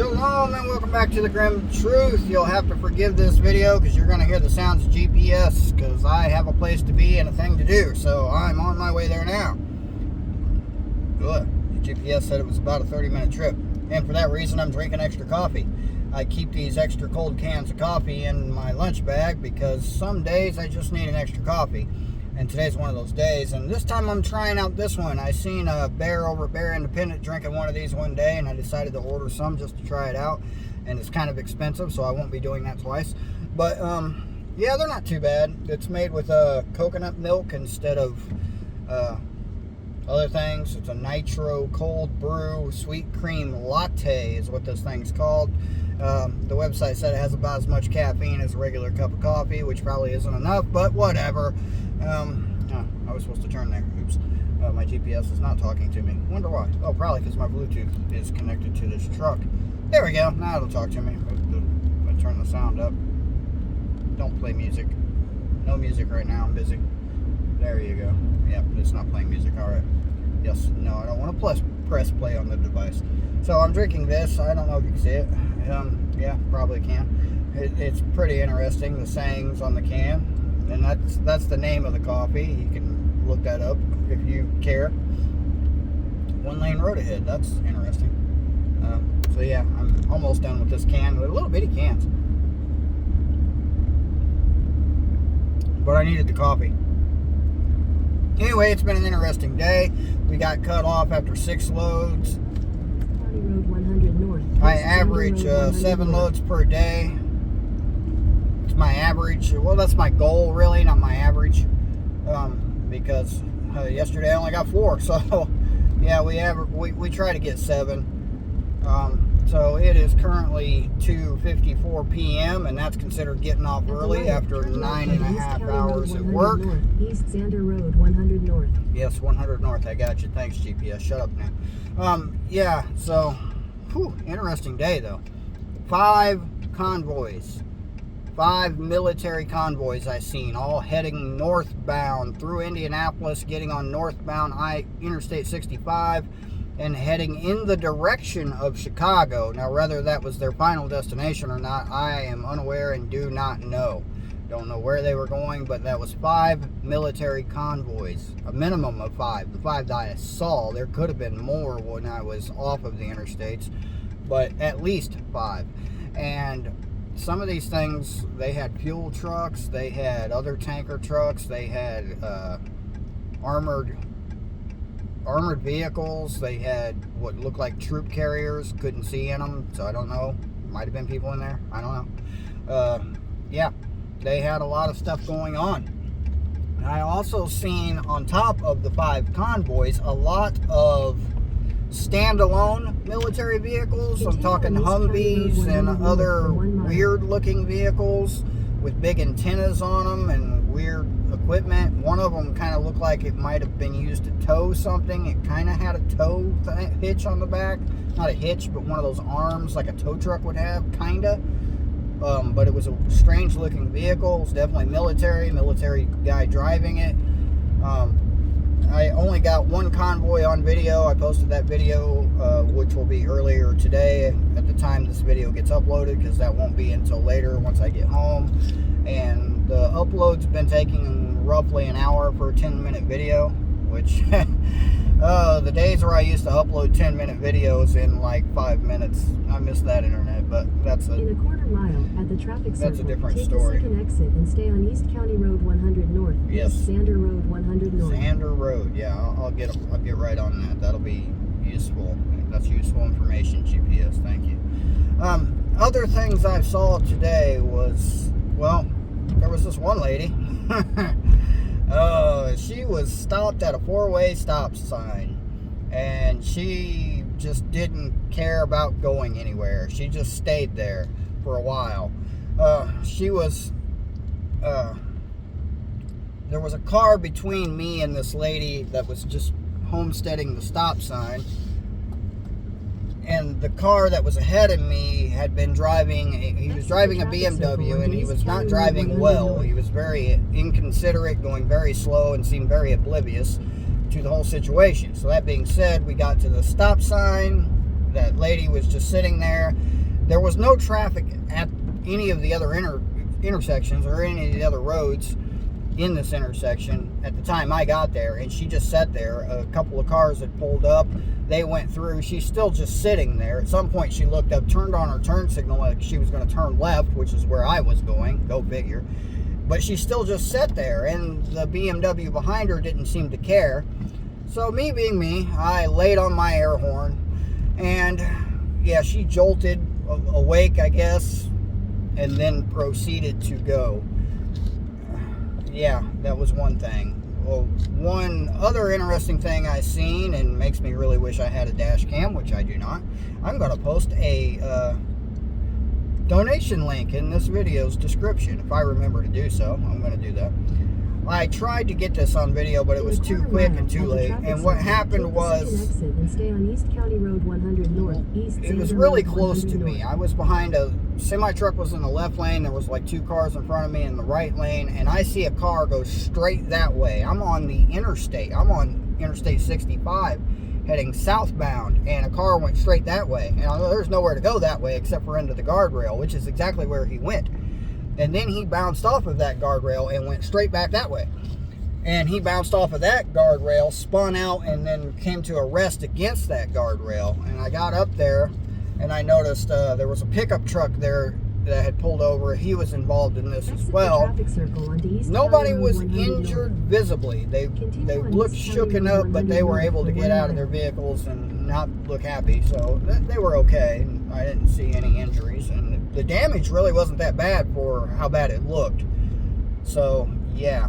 Shalom and welcome back to the Grim Truth. You'll have to forgive this video because you're going to hear the sounds of GPS because I have a place to be and a thing to do. So I'm on my way there now. Good. The GPS said it was about a 30-minute trip. And for that reason, I'm drinking extra coffee. I keep these extra cold cans of coffee in my lunch bag because some days I just need an extra coffee. And today's one of those days. And this time I'm trying out this one. I seen a bear over at Bear Independent drinking one of these one day, and I decided to order some just to try it out. And it's kind of expensive, so I won't be doing that twice. But yeah, they're not too bad. It's made with coconut milk instead of other things. It's a nitro cold brew sweet cream latte is what this thing's called. The website said it has about as much caffeine as a regular cup of coffee, which probably isn't enough, but whatever. I was supposed to turn there. Oops. My GPS is not talking to me. Wonder why. Oh, probably because my Bluetooth is connected to this truck. There we go. Now it'll talk to me. I turn the sound up. Don't play music. No music right now. I'm busy. There you go. Yep, it's not playing music. All right. Yes. No, I don't want to press play on the device. So I'm drinking this. I don't know if you can see it. Yeah, probably can. It's pretty interesting. The sayings on the can. And that's the name of the coffee. You can look that up if you care. One lane road ahead. That's interesting. So yeah, I'm almost done with this can. They're little bitty cans. But I needed the coffee. Anyway, it's been an interesting day. We got cut off after 6 loads. Road 100 north. I average 7 loads per day. It's my average. Well, that's my goal, really, not my average. Because yesterday I only got 4. So, yeah, we try to get 7. So it is currently 2:54 p.m. and that's considered getting off early after 9.5 hours at work. East Sander Road 100 north. Yes, 100 north. I got you. Thanks, GPS. Shut up now. Yeah. So, interesting day though. 5 convoys. 5 military convoys I seen, all heading northbound through Indianapolis, getting on northbound Interstate 65, and heading in the direction of Chicago. Now, whether that was their final destination or not, I am unaware and do not know. Don't know where they were going, but that was 5 military convoys, a minimum of 5. The 5 that I saw, there could have been more when I was off of the interstates, but at least 5. And some of these things, they had fuel trucks, they had other tanker trucks, they had armored vehicles, they had what looked like troop carriers, couldn't see in them, so I don't know, might have been people in there, I don't know. Yeah, they had a lot of stuff going on. I also seen on top of the 5 convoys a lot of standalone military vehicles. I'm talking Humvees and other weird looking vehicles with big antennas on them and weird equipment. One of them kind of looked like it might have been used to tow something. It kind of had a tow hitch on the back. Not a hitch, but one of those arms like a tow truck would have, kind of. But it was a strange looking vehicle. It was definitely military guy driving it. I only got 1 convoy on video. I posted that video, which will be earlier today at the time this video gets uploaded, because that won't be until later once I get home. And the upload's been taking roughly an hour for a 10-minute video, which the days where I used to upload 10-minute videos in like 5 minutes, I miss that internet, but that's in a quarter mile at the traffic circle, that's a different take story. the second exit and stay on East County Road 100 north. Yes. East Sander Road 100 north. Sander Road, yeah, I'll get right on that. That'll be useful. That's useful information, GPS. Thank you. Other things I saw today was, well, there was this one lady. She was stopped at a 4-way stop sign, and she just didn't care about going anywhere. She just stayed there for a while. There was a car between me and this lady that was just homesteading the stop sign, and the car that was ahead of me had been driving, he was driving a BMW, and he was not driving well. He was very inconsiderate, going very slow, and seemed very oblivious to the whole situation. So that being said, we got to the stop sign, That lady was just sitting there. There was no traffic at any of the other intersections or any of the other roads in this intersection at the time I got there, and she just sat there. A couple of cars had pulled up, they went through, she's still just sitting there. At some point she looked up, turned on her turn signal like she was going to turn left, which is where I was going, go figure. But she still just sat there, and the BMW behind her didn't seem to care. So me being me, I laid on my air horn, and yeah, she jolted awake, I guess, and then proceeded to go. Yeah, that was one thing. Well, one other interesting thing I seen, and makes me really wish I had a dash cam, which I do not. I'm going to post a donation link in this video's description. If I remember to do so, I'm going to do that. I tried to get this on video, but it was too quick and too late. And what happened was, it was really close to me. I was behind a semi-truck, was in the left lane. There was like 2 cars in front of me in the right lane, and I see a car go straight that way. I'm on the interstate. I'm on Interstate 65 heading southbound, and a car went straight that way. And I know there's nowhere to go that way except for into the guardrail, which is exactly where he went. And then he bounced off of that guardrail and went straight back that way. And he bounced off of that guardrail, spun out, and then came to a rest against that guardrail. And I got up there, and I noticed there was a pickup truck there that had pulled over. He was involved in this as well. Nobody was injured visibly. They looked shooken up, but they were able to get out of their vehicles and not look happy. So they were okay. I didn't see any injuries, and the damage really wasn't that bad for how bad it looked. So yeah,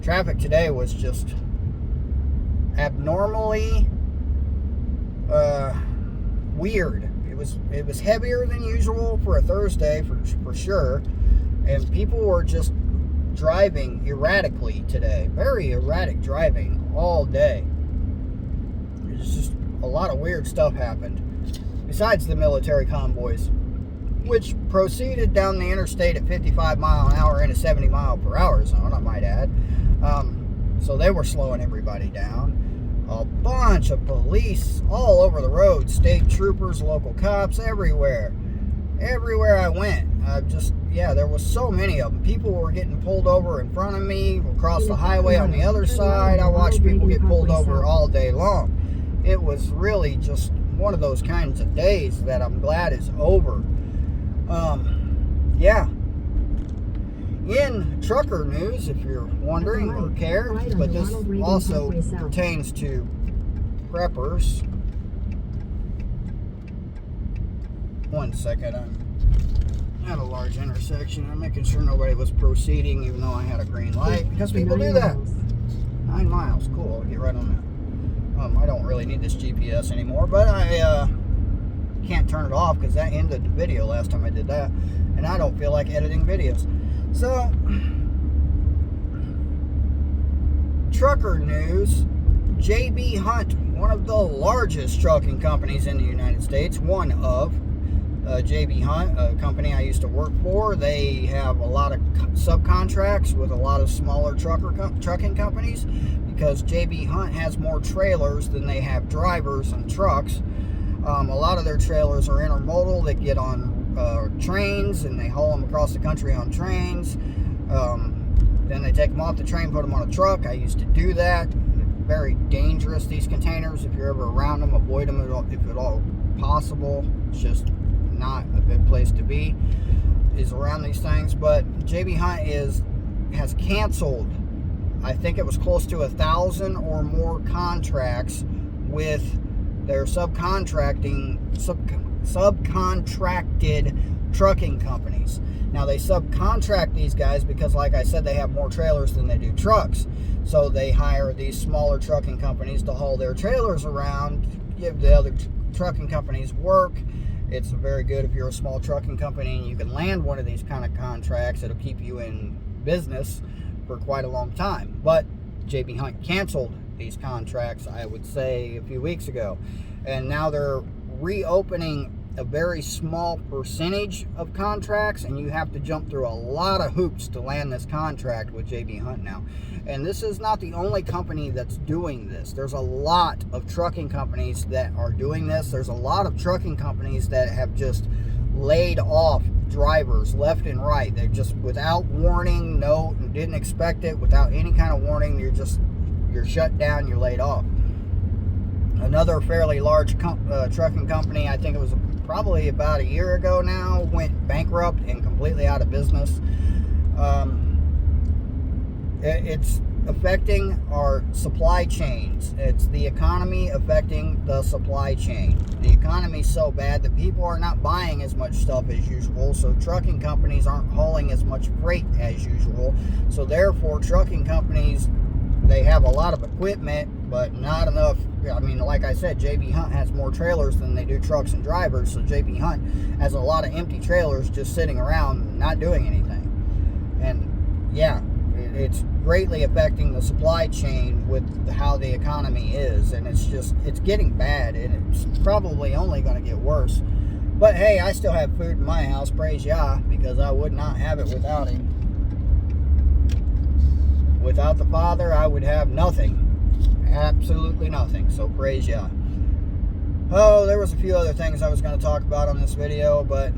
traffic today was just abnormally weird. It was heavier than usual for a Thursday for sure, and people were just driving erratically today. Very erratic driving all day. It's just a lot of weird stuff happened. Besides the military convoys, which proceeded down the interstate at 55 mile an hour in a 70 mile per hour zone, I might add. So they were slowing everybody down. A bunch of police all over the road, state troopers, local cops, everywhere. Everywhere I went, there was so many of them. People were getting pulled over in front of me, across the highway on the other side. I watched people get pulled over all day long. It was really just one of those kinds of days that I'm glad is over. Yeah. In trucker news, if you're wondering or care, but this also pertains to preppers. One second, I'm at a large intersection. I'm making sure nobody was proceeding, even though I had a green light, because people do that. 9 miles, cool. I'll get right on that. I don't really need this GPS anymore, but I can't turn it off because that ended the video last time I did that, and I don't feel like editing videos. So, trucker news. J.B. Hunt, one of the largest trucking companies in the United States, one of J.B. Hunt, a company I used to work for. They have a lot of subcontracts with a lot of smaller trucking companies, because J.B. Hunt has more trailers than they have drivers and trucks. A lot of their trailers are intermodal. They get on trains, and they haul them across the country on trains. Then they take them off the train, put them on a truck. I used to do that. Very dangerous, these containers. If you're ever around them, avoid them if at all possible. It's just not a good place to be, is around these things. But J.B. Hunt has canceled, I think it was close to 1,000 or more contracts with their subcontracted trucking companies. Now, they subcontract these guys because, like I said, they have more trailers than they do trucks. So they hire these smaller trucking companies to haul their trailers around, give the other trucking companies work. It's very good if you're a small trucking company and you can land one of these kind of contracts. It'll keep you in business for quite a long time. But J.B. Hunt canceled these contracts, I would say, a few weeks ago. And now they're reopening a very small percentage of contracts, and you have to jump through a lot of hoops to land this contract with J.B. Hunt now. And this is not the only company that's doing this. There's a lot of trucking companies that are doing this. There's a lot of trucking companies that have just laid off drivers left and right. They're just, without warning, no, didn't expect it, without any kind of warning, you're shut down, you're laid off. Another fairly large trucking company, I think it was probably about a year ago now, went bankrupt and completely out of business. It's affecting our supply chains. It's the economy affecting the supply chain. The economy's so bad that people are not buying as much stuff as usual, so trucking companies aren't hauling as much freight as usual. So therefore, trucking companies, they have a lot of equipment, but not enough. I mean, like I said, J.B. Hunt has more trailers than they do trucks and drivers, so J.B. Hunt has a lot of empty trailers just sitting around not doing anything. And yeah, it's greatly affecting the supply chain with how the economy is, and it's getting bad, and it's probably only going to get worse. But hey, I still have food in my house, praise Yah, because I would not have it without him. Without the Father, I would have nothing. Absolutely nothing. So praise Yah. Oh, there was a few other things I was going to talk about on this video, but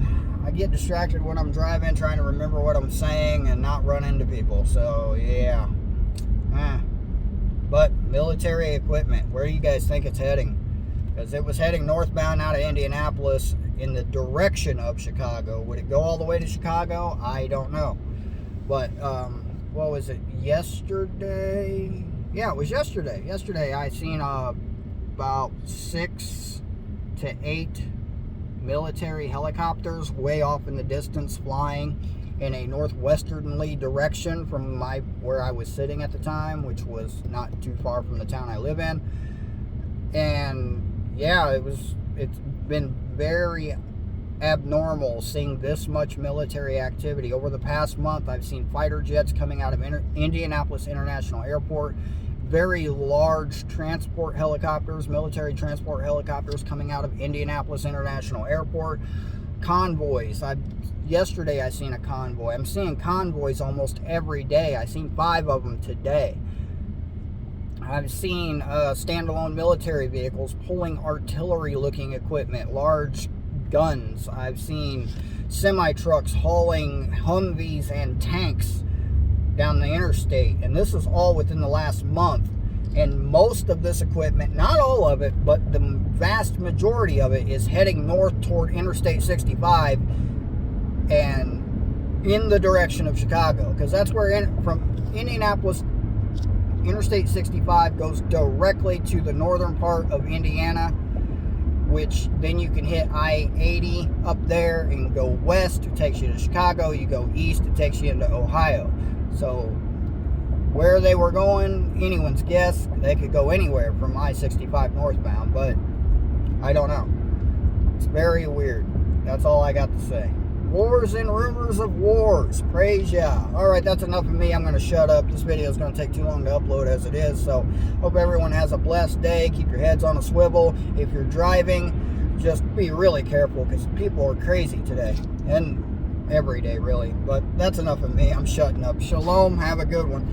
I get distracted when I'm driving, trying to remember what I'm saying and not run into people. So yeah. But military equipment, where do you guys think it's heading? Because it was heading northbound out of Indianapolis in the direction of Chicago. Would it go all the way to Chicago? I don't know. But what was it, yesterday? Yeah, it was yesterday. Yesterday I seen about 6 to 8 military helicopters way off in the distance, flying in a northwesterly direction from where I was sitting at the time, which was not too far from the town I live in. And yeah, it's been very abnormal seeing this much military activity. Over the past month, I've seen fighter jets coming out of Indianapolis International Airport, very large transport helicopters, military transport helicopters coming out of Indianapolis International Airport, convoys. Yesterday I seen a convoy. I'm seeing convoys almost every day. I seen 5 of them today. I've seen standalone military vehicles pulling artillery-looking equipment, large guns. I've seen semi-trucks hauling Humvees and tanks down the interstate, and this is all within the last month. And most of this equipment, not all of it, but the vast majority of it, is heading north toward Interstate 65 and in the direction of Chicago, because that's where from Indianapolis, Interstate 65 goes directly to the northern part of Indiana, which then you can hit I-80 up there and go west. It takes you to Chicago. You go east, it takes you into Ohio. So where they were going, anyone's guess. They could go anywhere from I-65 northbound, but I don't know. It's very weird. That's all I got to say. Wars and rumors of wars. Praise Yah. Alright, that's enough of me. I'm going to shut up. This video is going to take too long to upload as it is. So, hope everyone has a blessed day. Keep your heads on a swivel. If you're driving, just be really careful, because people are crazy today. And every day, really. But that's enough of me. I'm shutting up. Shalom. Have a good one.